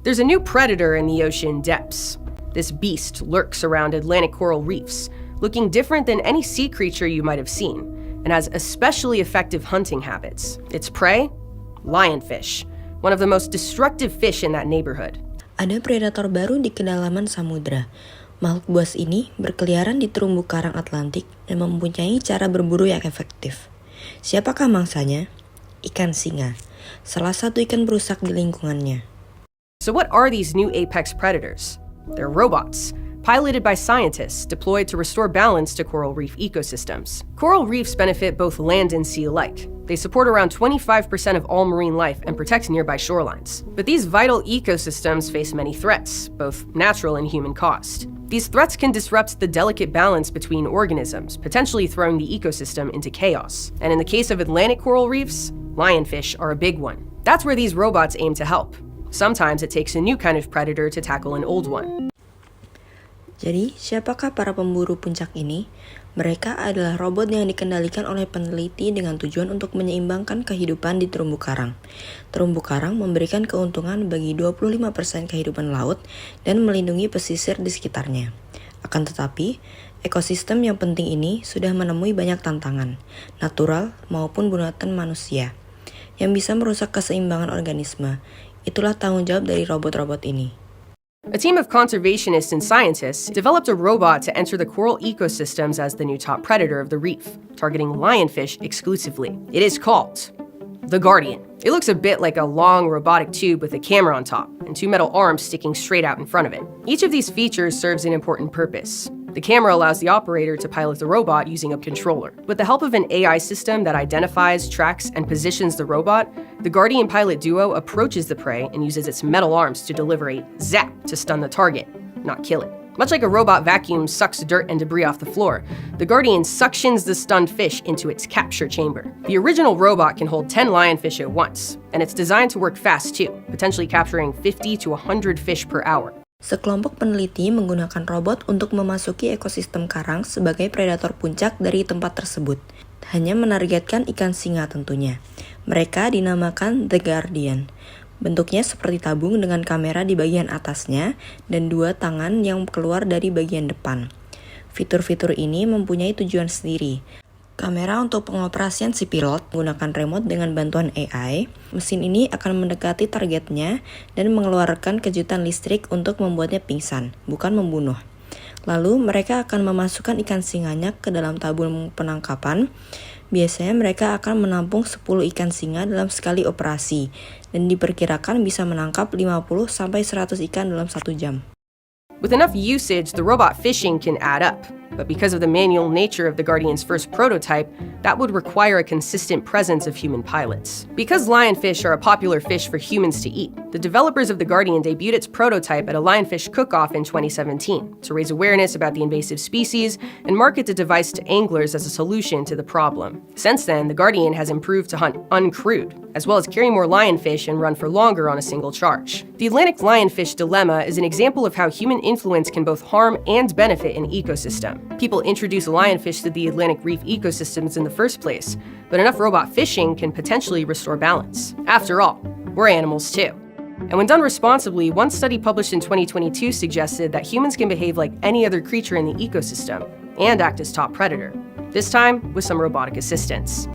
There's a new predator in the ocean depths. This beast lurks around Atlantic coral reefs, looking different than any sea creature you might have seen, and has especially effective hunting habits. Its prey? Lionfish, one of the most destructive fish in that neighborhood. Ada predator baru di kedalaman samudra. Makhluk buas ini berkeliaran di terumbu karang Atlantik dan mempunyai cara berburu yang efektif. Siapakah mangsanya? Ikan singa, salah satu ikan perusak di lingkungannya. So what are these new apex predators? They're robots, piloted by scientists deployed to restore balance to coral reef ecosystems. Coral reefs benefit both land and sea alike. They support around 25% of all marine life and protect nearby shorelines. But these vital ecosystems face many threats, both natural and human-caused. These threats can disrupt the delicate balance between organisms, potentially throwing the ecosystem into chaos. And in the case of Atlantic coral reefs, lionfish are a big one. That's where these robots aim to help. Sometimes it takes a new kind of predator to tackle an old one. Jadi, siapakah para pemburu puncak ini? Mereka adalah robot yang dikendalikan oleh peneliti dengan tujuan untuk menyeimbangkan kehidupan di terumbu karang. Terumbu karang memberikan keuntungan bagi 25% kehidupan laut dan melindungi pesisir di sekitarnya. Akan tetapi, ekosistem yang penting ini sudah menemui banyak tantangan, natural maupun buatan manusia, yang bisa merusak keseimbangan organisme. Itulah tanggung jawab dari robot-robot ini. A team of conservationists and scientists developed a robot to enter the coral ecosystems as the new top predator of the reef, targeting lionfish exclusively. It is called the Guardian. It looks a bit like a long robotic tube with a camera on top and two metal arms sticking straight out in front of it. Each of these features serves an important purpose. The camera allows the operator to pilot the robot using a controller. With the help of an AI system that identifies, tracks, and positions the robot, the Guardian pilot duo approaches the prey and uses its metal arms to deliver a zap to stun the target, not kill it. Much like a robot vacuum sucks dirt and debris off the floor, the Guardian suctions the stunned fish into its capture chamber. The original robot can hold 10 lionfish at once, and it's designed to work fast too, potentially capturing 50 to 100 fish per hour. Sekelompok peneliti menggunakan robot untuk memasuki ekosistem karang sebagai predator puncak dari tempat tersebut. Hanya menargetkan ikan singa tentunya. Mereka dinamakan The Guardian. Bentuknya seperti tabung dengan kamera di bagian atasnya dan dua tangan yang keluar dari bagian depan. Fitur-fitur ini mempunyai tujuan sendiri. Kamera untuk pengoperasian si pilot menggunakan remote dengan bantuan AI. Mesin ini akan mendekati targetnya dan mengeluarkan kejutan listrik untuk membuatnya pingsan, bukan membunuh. Lalu mereka akan memasukkan ikan singanya ke dalam tabung penangkapan. Biasanya mereka akan menampung 10 ikan singa dalam sekali operasi dan diperkirakan bisa menangkap 50-100 ikan dalam 1 jam. With enough usage, the robot fishing can add up. But because of the manual nature of the Guardian's first prototype, that would require a consistent presence of human pilots. Because lionfish are a popular fish for humans to eat, the developers of the Guardian debuted its prototype at a lionfish cook-off in 2017 to raise awareness about the invasive species and market the device to anglers as a solution to the problem. Since then, the Guardian has improved to hunt uncrewed, as well as carry more lionfish and run for longer on a single charge. The Atlantic lionfish dilemma is an example of how human influence can both harm and benefit an ecosystem. People introduce lionfish to the Atlantic reef ecosystems in the first place, but enough robot fishing can potentially restore balance. After all, we're animals too. And when done responsibly, one study published in 2022 suggested that humans can behave like any other creature in the ecosystem and act as top predator, this time with some robotic assistance.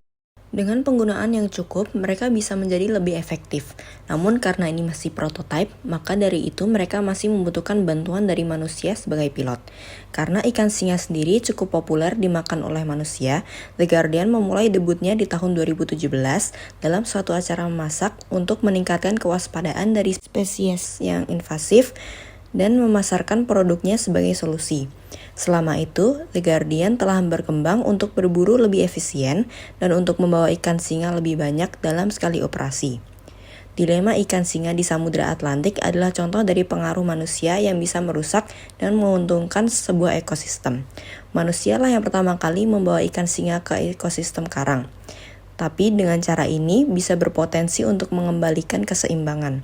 Dengan penggunaan yang cukup, mereka bisa menjadi lebih efektif. Namun karena ini masih prototipe, maka dari itu mereka masih membutuhkan bantuan dari manusia sebagai pilot. Karena ikan singa sendiri cukup populer dimakan oleh manusia, The Guardian memulai debutnya di tahun 2017 dalam suatu acara memasak untuk meningkatkan kewaspadaan dari spesies yang invasif dan memasarkan produknya sebagai solusi. Selama itu, The Guardian telah berkembang untuk berburu lebih efisien dan untuk membawa ikan singa lebih banyak dalam sekali operasi. Dilema ikan singa di Samudra Atlantik adalah contoh dari pengaruh manusia yang bisa merusak dan menguntungkan sebuah ekosistem. Manusialah yang pertama kali membawa ikan singa ke ekosistem karang. Tapi dengan cara ini bisa berpotensi untuk mengembalikan keseimbangan.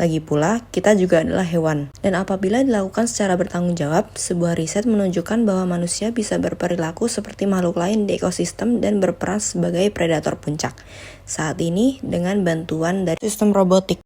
Lagi pula, kita juga adalah hewan. Dan apabila dilakukan secara bertanggung jawab, sebuah riset menunjukkan bahwa manusia bisa berperilaku seperti makhluk lain di ekosistem dan berperan sebagai predator puncak. Saat ini, dengan bantuan dari sistem robotik.